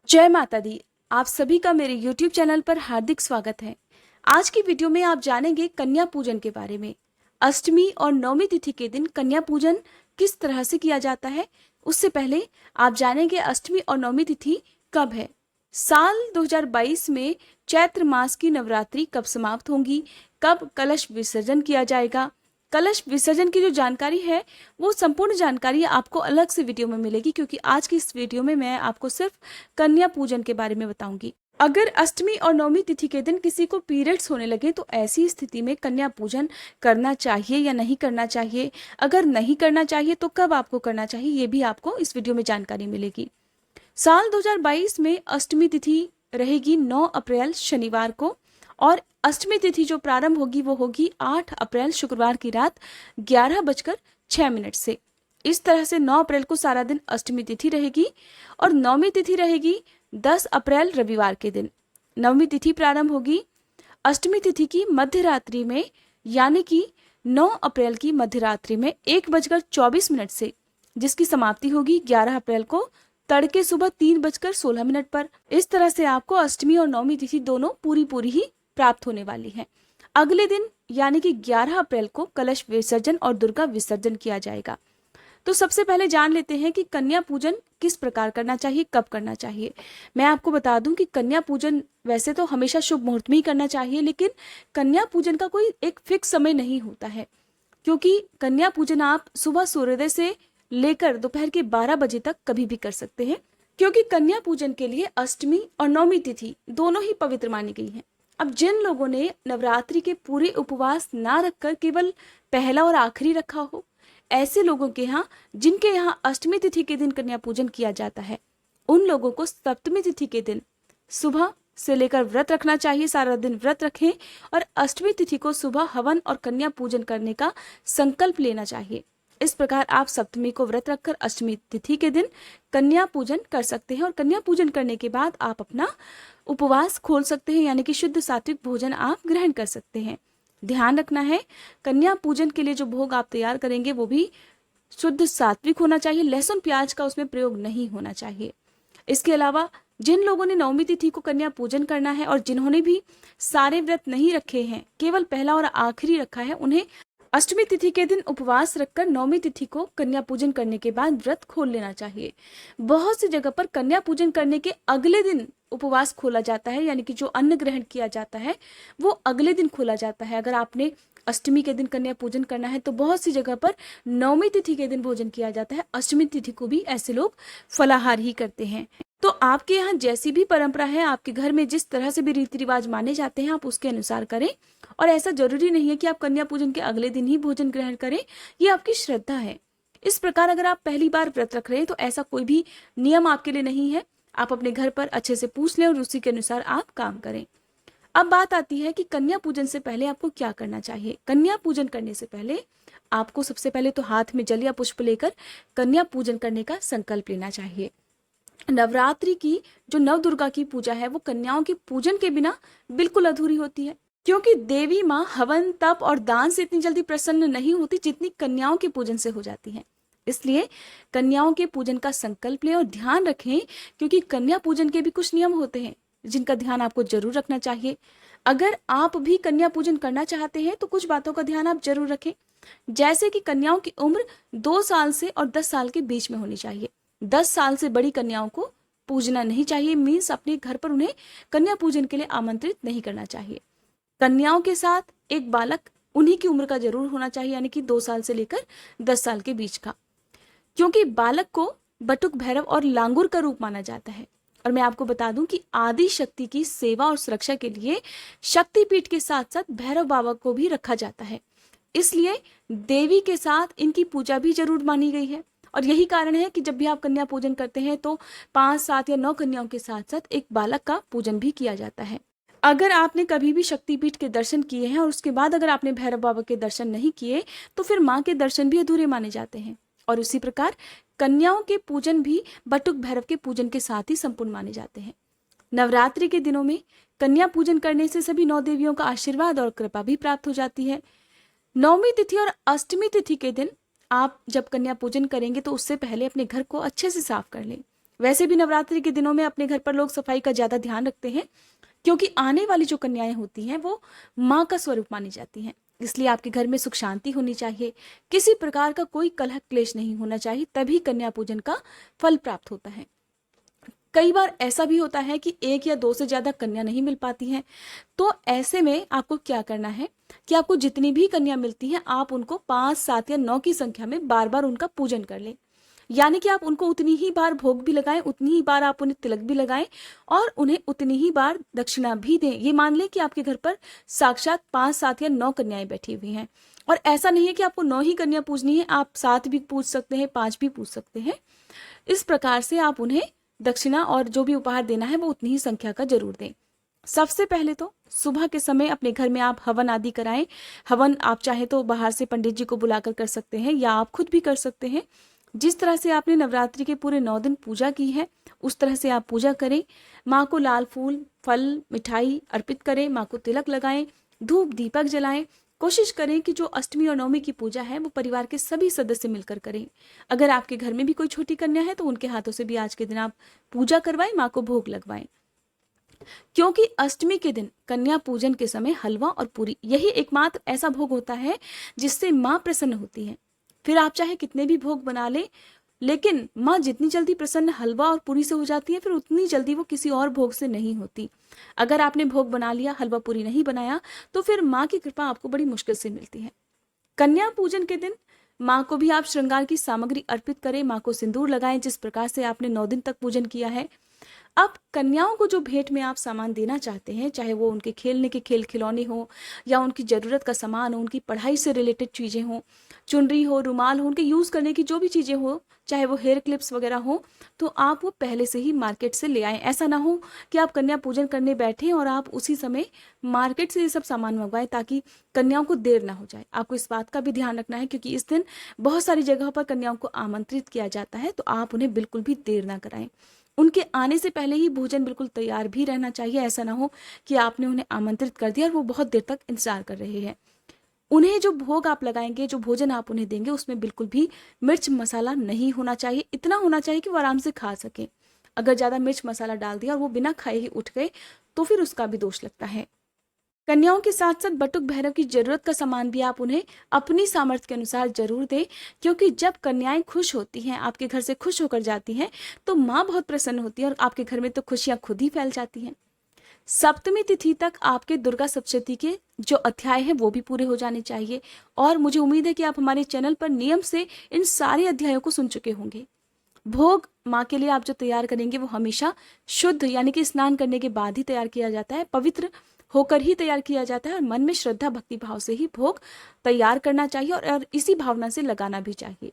जय माता दी। आप सभी का मेरे YouTube चैनल पर हार्दिक स्वागत है। आज की वीडियो में आप जानेंगे कन्या पूजन के बारे में। अष्टमी और नवमी तिथि के दिन कन्या पूजन किस तरह से किया जाता है। उससे पहले आप जानेंगे अष्टमी और नवमी तिथि कब है। साल 2022 में चैत्र मास की नवरात्रि कब समाप्त होंगी, कब कलश विसर्जन किया जाएगा। कलश विसर्जन की जो जानकारी है वो संपूर्ण जानकारी आपको अलग से वीडियो में मिलेगी, क्योंकि आज की इस वीडियो में मैं आपको सिर्फ कन्या पूजन के बारे में बताऊंगी। अगर अष्टमी और नवमी तिथि के दिन किसी को पीरियड्स होने लगे तो ऐसी स्थिति में कन्या पूजन करना चाहिए या नहीं करना चाहिए। अगर नहीं करना चाहिए तो कब आपको करना चाहिए, ये भी आपको इस वीडियो में जानकारी मिलेगी। साल 2022 में अष्टमी तिथि रहेगी 9 अप्रैल शनिवार को, और अष्टमी तिथि जो प्रारंभ होगी वो होगी 8 अप्रैल शुक्रवार की रात 11:06 से। इस तरह से 9 अप्रैल को सारा दिन अष्टमी तिथि रहेगी और नवमी तिथि रहेगी 10 अप्रैल रविवार के दिन। नवमी तिथि प्रारंभ होगी अष्टमी तिथि की मध्यरात्रि में, यानी कि 9 अप्रैल की मध्यरात्रि में 1:24 से, जिसकी समाप्ति होगी 11 अप्रैल को तड़के सुबह 3:16 पर। इस तरह से आपको अष्टमी और नवमी तिथि दोनों पूरी ही प्राप्त होने वाली है। अगले दिन यानी कि 11 अप्रैल को कलश विसर्जन और दुर्गा विसर्जन किया जाएगा। तो सबसे पहले जान लेते हैं कि कन्या पूजन किस प्रकार करना चाहिए, कब करना चाहिए। मैं आपको बता दूं कि कन्या पूजन वैसे तो हमेशा शुभ मुहूर्त में ही करना चाहिए, लेकिन कन्या पूजन का कोई एक फिक्स समय नहीं होता है, क्योंकि कन्या पूजन आप सुबह सूर्योदय से लेकर दोपहर के 12 बजे तक कभी भी कर सकते हैं, क्योंकि कन्या पूजन के लिए अष्टमी और नवमी तिथि दोनों ही पवित्र मानी गई हैं। अब जिन लोगों ने नवरात्रि के पूरे उपवास ना रखकर केवल पहला और आखिरी रखा हो, ऐसे लोगों के यहाँ, जिनके यहाँ अष्टमी तिथि के दिन कन्या पूजन किया जाता है, उन लोगों को सप्तमी तिथि के दिन सुबह से लेकर व्रत रखना चाहिए। सारा दिन व्रत रखें और अष्टमी तिथि को सुबह हवन और कन्या पूजन करने का संकल्प लेना चाहिए। इस प्रकार आप सप्तमी को व्रत रखकर अष्टमी तिथि के दिन कन्या पूजन कर सकते हैं, और कन्या पूजन करने के बाद आप अपना उपवास खोल सकते हैं, यानी कि शुद्ध सात्विक भोजन आप ग्रहण कर सकते हैं। ध्यान रखना है, कन्या पूजन के लिए जो भोग आप तैयार करेंगे वो भी शुद्ध सात्विक होना चाहिए। लहसुन प्याज का उसमें प्रयोग नहीं होना चाहिए। इसके अलावा जिन लोगों ने नवमी तिथि को कन्या पूजन करना है और जिन्होंने भी सारे व्रत नहीं रखे हैं, केवल पहला और आखिरी रखा है, उन्हें अष्टमी तिथि के दिन उपवास रखकर नवमी तिथि को कन्या पूजन करने के बाद व्रत खोल लेना चाहिए। बहुत सी जगह पर कन्या पूजन करने के अगले दिन उपवास खोला जाता है, यानी कि जो अन्न ग्रहण किया जाता है वो अगले दिन खोला जाता है। अगर आपने अष्टमी के दिन कन्या पूजन करना है तो बहुत सी जगह पर नवमी तिथि के दिन भोजन किया जाता है। अष्टमी तिथि को भी ऐसे लोग फलाहार ही करते हैं। तो आपके यहाँ जैसी भी परंपरा है, आपके घर में जिस तरह से भी रीति रिवाज माने जाते हैं, आप उसके अनुसार करें। और ऐसा जरूरी नहीं है कि आप कन्या पूजन के अगले दिन ही भोजन ग्रहण करें, ये आपकी श्रद्धा है। इस प्रकार अगर आप पहली बार व्रत रख रहे हैं तो ऐसा कोई भी नियम आपके लिए नहीं है। आप अपने घर पर अच्छे से पूछ लें और उसी के अनुसार आप काम करें। अब बात आती है कि कन्या पूजन से पहले आपको क्या करना चाहिए। कन्या पूजन करने से पहले आपको सबसे पहले तो हाथ में जल या पुष्प लेकर कन्या पूजन करने का संकल्प लेना चाहिए। नवरात्रि की जो नव दुर्गा की पूजा है वो कन्याओं के पूजन के बिना बिल्कुल अधूरी होती है, क्योंकि देवी माँ हवन तप और दान से इतनी जल्दी प्रसन्न नहीं होती जितनी कन्याओं के पूजन से हो जाती हैं। इसलिए कन्याओं के पूजन का संकल्प लें और ध्यान रखें, क्योंकि कन्या पूजन के भी कुछ नियम होते हैं जिनका ध्यान आपको जरूर रखना चाहिए। अगर आप भी कन्या पूजन करना चाहते हैं तो कुछ बातों का ध्यान आप जरूर रखें, जैसे कि कन्याओं की उम्र 2 साल से और 10 साल के बीच में होनी चाहिए। 10 साल से बड़ी कन्याओं को पूजना नहीं चाहिए, मीन्स अपने घर पर उन्हें कन्या पूजन के लिए आमंत्रित नहीं करना चाहिए। कन्याओं के साथ एक बालक उन्हीं की उम्र का जरूर होना चाहिए, यानी कि 2 साल से लेकर 10 साल के बीच का, क्योंकि बालक को बटुक भैरव और लांगुर का रूप माना जाता है। और मैं आपको बता दूं कि आदि शक्ति की सेवा और सुरक्षा के लिए शक्तिपीठ के साथ साथ भैरव बाबा को भी रखा जाता है, इसलिए देवी के साथ इनकी पूजा भी जरूर मानी गई है। और यही कारण है कि जब भी आप कन्या पूजन करते हैं तो 5, 7 या 9 कन्याओं के साथ साथ एक बालक का पूजन भी किया जाता है। अगर आपने कभी भी शक्तिपीठ के दर्शन किए हैं और उसके बाद अगर आपने भैरव बाबा के दर्शन नहीं किए तो फिर माँ के दर्शन भी अधूरे माने जाते हैं। और उसी प्रकार कन्याओं के पूजन भी बटुक भैरव के पूजन के साथ ही संपूर्ण माने जाते हैं। नवरात्रि के दिनों में कन्या पूजन करने से सभी 9 देवियों का आशीर्वाद और कृपा भी प्राप्त हो जाती है। नवमी तिथि और अष्टमी तिथि के दिन आप जब कन्या पूजन करेंगे तो उससे पहले अपने घर को अच्छे से साफ कर लें। वैसे भी नवरात्रि के दिनों में अपने घर पर लोग सफाई का ज़्यादा ध्यान रखते हैं, क्योंकि आने वाली जो कन्याएं होती हैं वो माँ का स्वरूप मानी जाती हैं। इसलिए आपके घर में सुख शांति होनी चाहिए, किसी प्रकार का कोई कलह क्लेश नहीं होना चाहिए, तभी कन्या पूजन का फल प्राप्त होता है। कई बार ऐसा भी होता है कि एक या दो से ज्यादा कन्या नहीं मिल पाती हैं, तो ऐसे में आपको क्या करना है कि आपको जितनी भी कन्या मिलती हैं आप उनको 5, 7 या 9 की संख्या में बार बार उनका पूजन कर लें। यानी कि आप उनको उतनी ही बार भोग भी लगाएं, उतनी ही बार आप उन्हें तिलक भी लगाएं और उन्हें उतनी ही बार दक्षिणा भी दें। ये मान लें कि आपके घर पर साक्षात 5, 7 या 9 कन्याएं बैठी हुई हैं। और ऐसा नहीं है कि आपको 9 ही कन्या पूजनी है, आप 7 भी पूज सकते हैं, 5 भी पूज सकते हैं। इस प्रकार से आप उन्हें दक्षिणा और जो भी उपहार देना है वो उतनी ही संख्या का जरूर दें। सबसे पहले तो सुबह के समय अपने घर में आप हवन आदि कराएं। हवन आप चाहे तो बाहर से पंडित जी को बुलाकर कर सकते हैं या आप खुद भी कर सकते हैं। जिस तरह से आपने नवरात्रि के पूरे 9 दिन पूजा की है उस तरह से आप पूजा करें। माँ को लाल फूल, फल, मिठाई अर्पित करें, माँ को तिलक लगाएं, धूप दीपक जलाएं। कोशिश करें कि जो अष्टमी और नवमी की पूजा है वो परिवार के सभी सदस्य मिलकर करें। अगर आपके घर में भी कोई छोटी कन्या है तो उनके हाथों से भी आज के दिन आप पूजा करवाएं, माँ को भोग लगवाएं। क्योंकि अष्टमी के दिन कन्या पूजन के समय हलवा और पूरी यही एकमात्र ऐसा भोग होता है जिससे माँ प्रसन्न होती है। फिर आप चाहे कितने भी भोग बना ले, लेकिन माँ जितनी जल्दी प्रसन्न हलवा और पूरी से हो जाती है फिर उतनी जल्दी वो किसी और भोग से नहीं होती। अगर आपने भोग बना लिया, हलवा पूरी नहीं बनाया, तो फिर माँ की कृपा आपको बड़ी मुश्किल से मिलती है। कन्या पूजन के दिन माँ को भी आप श्रृंगार की सामग्री अर्पित करें, माँ को सिंदूर लगाएं जिस प्रकार से आपने 9 दिन तक पूजन किया है। अब कन्याओं को जो भेंट में आप सामान देना चाहते हैं, चाहे वो उनके खेलने के खेल खिलौने हो या उनकी ज़रूरत का सामान हो, उनकी पढ़ाई से रिलेटेड चीज़ें हो, चुनरी हो, रुमाल हो, उनके यूज़ करने की जो भी चीज़ें हो, चाहे वो हेयर क्लिप्स वगैरह हो, तो आप वो पहले से ही मार्केट से ले आएँ। ऐसा ना हो कि आप कन्या पूजन करने बैठें और आप उसी समय मार्केट से ये सब सामान मंगवाएं, ताकि कन्याओं को देर ना हो जाए। आपको इस बात का भी ध्यान रखना है, क्योंकि इस दिन बहुत सारी जगहों पर कन्याओं को आमंत्रित किया जाता है, तो आप उन्हें बिल्कुल भी देर ना कराएं। उनके आने से पहले ही भोजन बिल्कुल तैयार भी रहना चाहिए। ऐसा ना हो कि आपने उन्हें आमंत्रित कर दिया और वो बहुत देर तक इंतजार कर रहे हैं। उन्हें जो भोग आप लगाएंगे, जो भोजन आप उन्हें देंगे, उसमें बिल्कुल भी मिर्च मसाला नहीं होना चाहिए। इतना होना चाहिए कि वो आराम से खा सकें। अगर ज़्यादा मिर्च मसाला डाल दिया और वो बिना खाए ही उठ गए तो फिर उसका भी दोष लगता है। कन्याओं के साथ साथ बटुक भैरव की जरूरत का सामान भी आप उन्हें अपनी सामर्थ्य के अनुसार जरूर दें, क्योंकि जब कन्याएं खुश होती हैं, आपके घर से खुश होकर जाती हैं, तो माँ बहुत प्रसन्न होती है और आपके घर में तो खुशियां खुद ही फैल जाती हैं। सप्तमी तिथि तक आपके दुर्गा सप्तशती के जो अध्याय हैं वो भी पूरे हो जाने चाहिए। और मुझे उम्मीद है कि आप हमारे चैनल पर नियम से इन सारे अध्यायों को सुन चुके होंगे। भोग माँ के लिए आप जो तैयार करेंगे वो हमेशा शुद्ध यानी कि स्नान करने के बाद ही तैयार किया जाता है, पवित्र होकर ही तैयार किया जाता है और मन में श्रद्धा भक्ति भाव से ही भोग तैयार करना चाहिए और इसी भावना से लगाना भी चाहिए।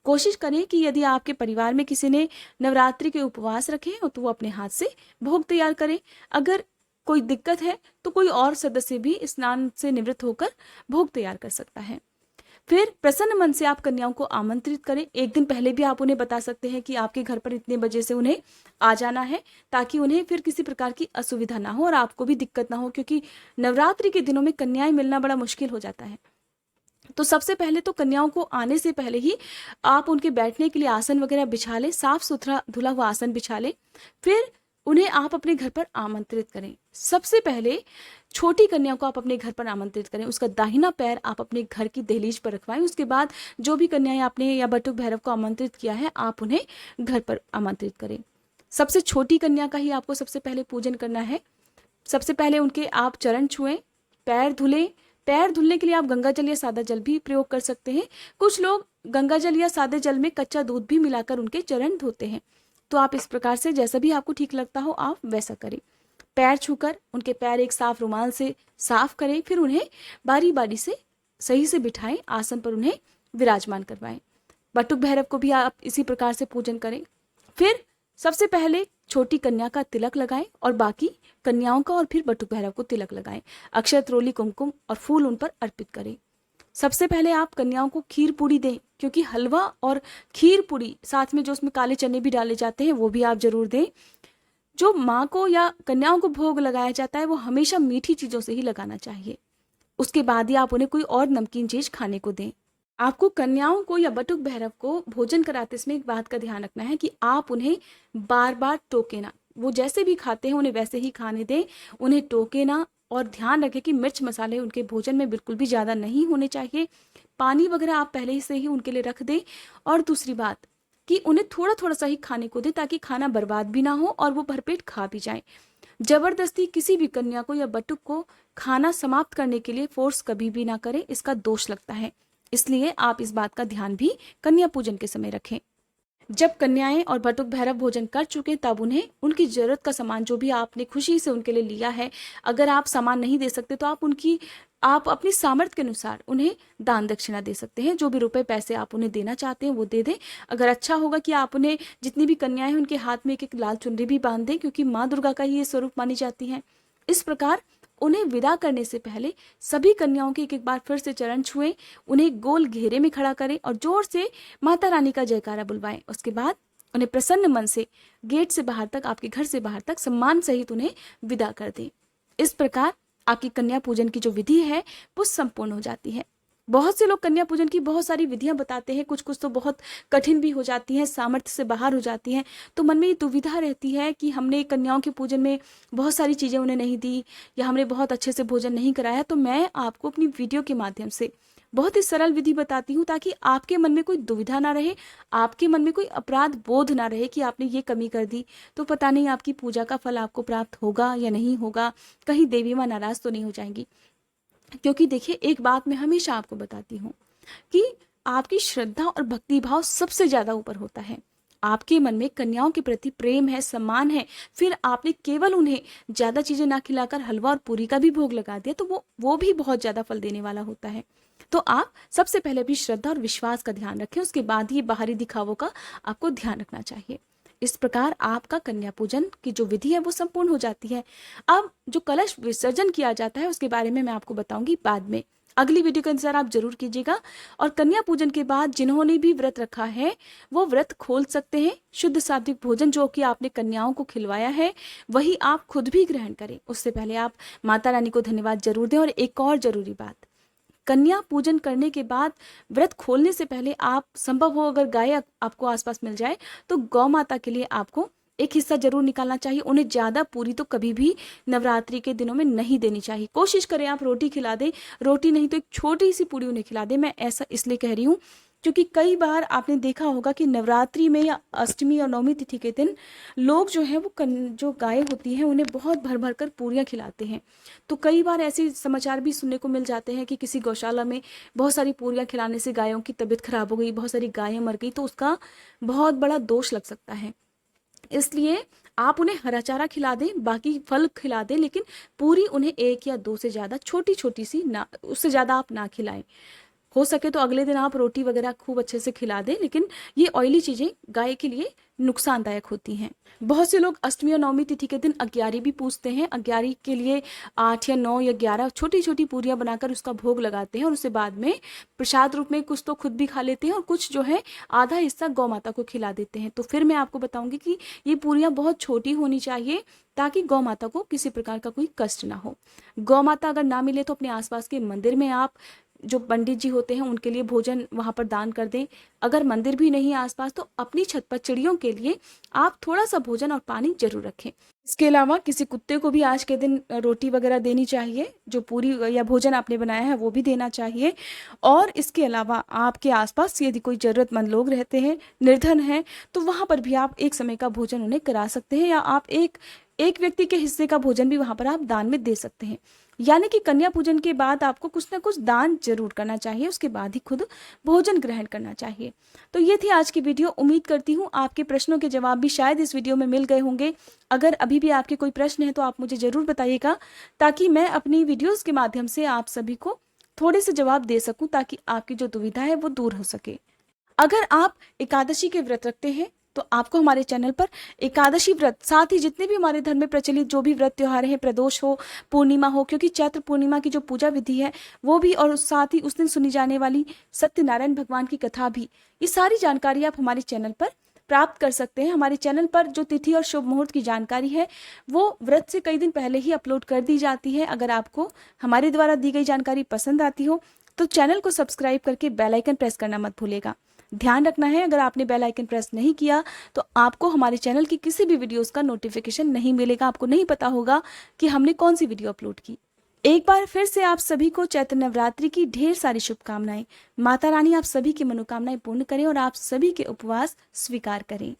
कोशिश करें कि यदि आपके परिवार में किसी ने नवरात्रि के उपवास रखे हैं तो वो अपने हाथ से भोग तैयार करें। अगर कोई दिक्कत है तो कोई और सदस्य भी स्नान से निवृत्त होकर भोग तैयार कर सकता है। फिर प्रसन्न मन से आप कन्याओं को आमंत्रित करें। एक दिन पहले भी आप उन्हें बता सकते हैं कि आपके घर पर इतने बजे से उन्हें आ जाना है, ताकि उन्हें फिर किसी प्रकार की असुविधा ना हो और आपको भी दिक्कत ना हो, क्योंकि नवरात्रि के दिनों में कन्याएं मिलना बड़ा मुश्किल हो जाता है। तो सबसे पहले तो कन्याओं को आने से पहले ही आप उनके बैठने के लिए आसन वगैरह बिछा लें, साफ सुथरा धुला हुआ आसन बिछा लें। फिर उन्हें आप अपने घर पर आमंत्रित करें। सबसे पहले छोटी कन्या को आप अपने घर पर आमंत्रित करें, उसका दाहिना पैर आप अपने घर की दहलीज पर रखवाएं। उसके बाद जो भी कन्याएं आपने या बटुक भैरव को आमंत्रित किया है आप उन्हें घर पर आमंत्रित करें। सबसे छोटी कन्या का ही आपको सबसे पहले पूजन करना है। सबसे पहले उनके आप चरण छुएं, पैर धुलें। पैर धुलने के लिए आप गंगा जल या सादा जल भी प्रयोग कर सकते हैं। कुछ लोग गंगा जल या सादे जल में कच्चा दूध भी मिलाकर उनके चरण धोते हैं। तो आप इस प्रकार से जैसा भी आपको ठीक लगता हो आप वैसा करें। पैर छूकर उनके पैर एक साफ रुमाल से साफ करें। फिर उन्हें बारी बारी से सही से बिठाएं, आसन पर उन्हें विराजमान करवाएं। बटुक भैरव को भी आप इसी प्रकार से पूजन करें। फिर सबसे पहले छोटी कन्या का तिलक लगाएं और बाकी कन्याओं का और फिर बटुक भैरव को तिलक लगाएं। अक्षत, रोली, कुमकुम और फूल उन पर अर्पित करें। सबसे पहले आप कन्याओं को खीर पूड़ी दें, क्योंकि हलवा और खीर पूड़ी साथ में जो उसमें काले चने भी डाले जाते हैं वो भी आप जरूर दें। जो माँ को या कन्याओं को भोग लगाया जाता है वो हमेशा मीठी चीज़ों से ही लगाना चाहिए। उसके बाद ही आप उन्हें कोई और नमकीन चीज़ खाने को दें। आपको कन्याओं को या बटुक भैरव को भोजन कराते समय एक बात का ध्यान रखना है कि आप उन्हें बार बार टोके ना। वो जैसे भी खाते हैं उन्हें वैसे ही खाने दें, उन्हें टोके ना। और ध्यान रखें कि मिर्च मसाले उनके भोजन में बिल्कुल भी ज़्यादा नहीं होने चाहिए। पानी वगैरह आप पहले ही से ही उनके लिए रख दें। और दूसरी बात कि उन्हें थोड़ा थोड़ा सा ही खाने को दें ताकि खाना बर्बाद भी ना हो और वो भरपेट खा भी जाएं। जबरदस्ती किसी भी कन्या को या बटुक को खाना समाप्त करने के लिए फोर्स कभी भी ना करें, इसका दोष लगता है। इसलिए आप इस बात का ध्यान भी कन्या पूजन के समय रखें। जब कन्याएं और बटुक भैरव भोजन कर चुके तब उन्हें उनकी जरूरत का सामान जो भी आपने खुशी से उनके लिए लिया है, अगर आप सामान नहीं दे सकते तो आप अपनी सामर्थ्य के अनुसार उन्हें दान दक्षिणा दे सकते हैं। जो भी रुपए पैसे आप उन्हें देना चाहते हैं वो दे दें। अगर अच्छा होगा कि आप उन्हें, जितनी भी कन्याएं हैं उनके हाथ में एक एक लाल चुनरी भी बांध दें, क्योंकि माँ दुर्गा का ही ये स्वरूप मानी जाती है। इस प्रकार उन्हें विदा करने से पहले सभी कन्याओं के एक एक बार फिर से चरण छुएं, उन्हें गोल घेरे में खड़ा करें और जोर से माता रानी का जयकारा बुलवाएं। उसके बाद उन्हें प्रसन्न मन से गेट से बाहर तक, आपके घर से बाहर तक सम्मान सहित उन्हें विदा कर दें। इस प्रकार आपकी कन्या पूजन की जो विधि है वो संपूर्ण हो जाती है। बहुत से लोग कन्या पूजन की बहुत सारी विधियां बताते हैं, कुछ कुछ तो बहुत कठिन भी हो जाती हैं, सामर्थ्य से बाहर हो जाती हैं। तो मन में ये दुविधा रहती है कि हमने कन्याओं के पूजन में बहुत सारी चीज़ें उन्हें नहीं दी या हमने बहुत अच्छे से भोजन नहीं कराया। तो मैं आपको अपनी वीडियो के माध्यम से बहुत ही सरल विधि बताती हूँ ताकि आपके मन में कोई दुविधा ना रहे, आपके मन में कोई अपराध बोध ना रहे कि आपने ये कमी कर दी तो पता नहीं आपकी पूजा का फल आपको प्राप्त होगा या नहीं होगा, कहीं देवी माँ नाराज तो नहीं हो जाएंगी। क्योंकि देखिए, एक बात मैं हमेशा आपको बताती हूँ कि आपकी श्रद्धा और भक्ति भाव सबसे ज्यादा ऊपर होता है। आपके मन में कन्याओं के प्रति प्रेम है, सम्मान है, फिर आपने केवल उन्हें ज्यादा चीजें ना खिलाकर हलवा और पूरी का भी भोग लगा दिया तो वो भी बहुत ज्यादा फल देने वाला होता है। तो आप सबसे पहले भी श्रद्धा और विश्वास का ध्यान रखें, उसके बाद ही बाहरी दिखावों का आपको ध्यान रखना चाहिए। इस प्रकार आपका कन्या पूजन की जो विधि है वो संपूर्ण हो जाती है। अब जो कलश विसर्जन किया जाता है उसके बारे में मैं आपको बताऊंगी बाद में। अगली वीडियो का इंतजार आप जरूर कीजिएगा। और कन्या पूजन के बाद जिन्होंने भी व्रत रखा है वो व्रत खोल सकते हैं। शुद्ध सात्विक भोजन जो कि आपने कन्याओं को खिलवाया है वही आप खुद भी ग्रहण करें। उससे पहले आप माता रानी को धन्यवाद जरूर दें। और एक और जरूरी बात, कन्या पूजन करने के बाद व्रत खोलने से पहले आप, संभव हो अगर गाय आपको आसपास मिल जाए तो गौ माता के लिए आपको एक हिस्सा जरूर निकालना चाहिए। उन्हें ज्यादा पूरी तो कभी भी नवरात्रि के दिनों में नहीं देनी चाहिए। कोशिश करें आप रोटी खिला दें, रोटी नहीं तो एक छोटी सी पूरी उन्हें खिला दें। मैं ऐसा इसलिए कह रही हूँ क्योंकि कई बार आपने देखा होगा कि नवरात्रि में या अष्टमी और नवमी तिथि के दिन लोग जो है वो जो गाय होती हैं उन्हें बहुत भर भर कर पूरियाँ खिलाते हैं। तो कई बार ऐसे समाचार भी सुनने को मिल जाते हैं कि किसी गौशाला में बहुत सारी पूरियाँ खिलाने से गायों की तबीयत खराब हो गई, बहुत सारी गायें मर गई, तो उसका बहुत बड़ा दोष लग सकता है। इसलिए आप उन्हें हरा चारा खिला दें, बाकी फल खिला दें, लेकिन पूरी उन्हें एक या दो से ज़्यादा छोटी छोटी सी ना, उससे ज़्यादा आप ना खिलाएं। हो सके तो अगले दिन आप रोटी वगैरह खूब अच्छे से खिला दें, लेकिन ये ऑयली चीज़ें गाय के लिए नुकसानदायक होती हैं। बहुत से लोग अष्टमी और नवमी तिथि के दिन अग्यारी भी पूजते हैं। अग्यारी के लिए 8 या 9 या 11 छोटी छोटी पूरियां बनाकर उसका भोग लगाते हैं और उससे बाद में प्रसाद रूप में कुछ तो खुद भी खा लेते हैं और कुछ जो है आधा हिस्सा गौ माता को खिला देते हैं। तो फिर मैं आपको बताऊंगी कि ये पूरियां बहुत छोटी होनी चाहिए ताकि गौ माता को किसी प्रकार का कोई कष्ट ना हो। गौ माता अगर ना मिले तो अपने आसपास के मंदिर में आप, जो पंडित जी होते हैं उनके लिए भोजन वहां पर दान कर दें। अगर मंदिर भी नहीं है आसपास तो अपनी छत पर चिड़ियों के लिए आप थोड़ा सा भोजन और पानी जरूर रखें। इसके अलावा किसी कुत्ते को भी आज के दिन रोटी वगैरह देनी चाहिए, जो पूरी या भोजन आपने बनाया है वो भी देना चाहिए। और इसके अलावा आपके आसपास यदि कोई जरूरतमंद लोग रहते हैं, निर्धन हैं, तो वहां पर भी आप एक समय का भोजन उन्हें करा सकते हैं या आप एक व्यक्ति के हिस्से का भोजन भी वहां पर आप दान में दे सकते हैं। यानी कि कन्या पूजन के बाद आपको कुछ ना कुछ दान जरूर करना चाहिए, उसके बाद ही खुद भोजन ग्रहण करना चाहिए। तो ये थी आज की वीडियो। उम्मीद करती हूँ आपके प्रश्नों के जवाब भी शायद इस वीडियो में मिल गए होंगे। अगर अभी भी आपके कोई प्रश्न है तो आप मुझे जरूर बताइएगा ताकि मैं अपनी वीडियोस के माध्यम से आप सभी को थोड़े से जवाब दे सकूं, ताकि आपकी जो दुविधा है वो दूर हो सके। अगर आप एकादशी के व्रत रखते हैं तो आपको हमारे चैनल पर एकादशी व्रत, साथ ही जितने भी हमारे धर्म में प्रचलित जो भी व्रत त्योहार हैं, प्रदोष हो, पूर्णिमा हो, क्योंकि चैत्र पूर्णिमा की जो पूजा विधि है वो भी, और साथ ही उस दिन सुनी जाने वाली सत्यनारायण भगवान की कथा भी, ये सारी जानकारी आप हमारे चैनल पर प्राप्त कर सकते हैं। हमारे चैनल पर जो तिथि और शुभ मुहूर्त की जानकारी है वो व्रत से कई दिन पहले ही अपलोड कर दी जाती है। अगर आपको हमारे द्वारा दी गई जानकारी पसंद आती हो तो चैनल को सब्सक्राइब करके बेल आइकन प्रेस करना मत भूलिएगा। ध्यान रखना है, अगर आपने बेल आइकन प्रेस नहीं किया तो आपको हमारे चैनल की किसी भी वीडियोस का नोटिफिकेशन नहीं मिलेगा, आपको नहीं पता होगा कि हमने कौन सी वीडियो अपलोड की। एक बार फिर से आप सभी को चैत्र नवरात्रि की ढेर सारी शुभकामनाएं। माता रानी आप सभी की मनोकामनाएं पूर्ण करें और आप सभी के उपवास स्वीकार करें।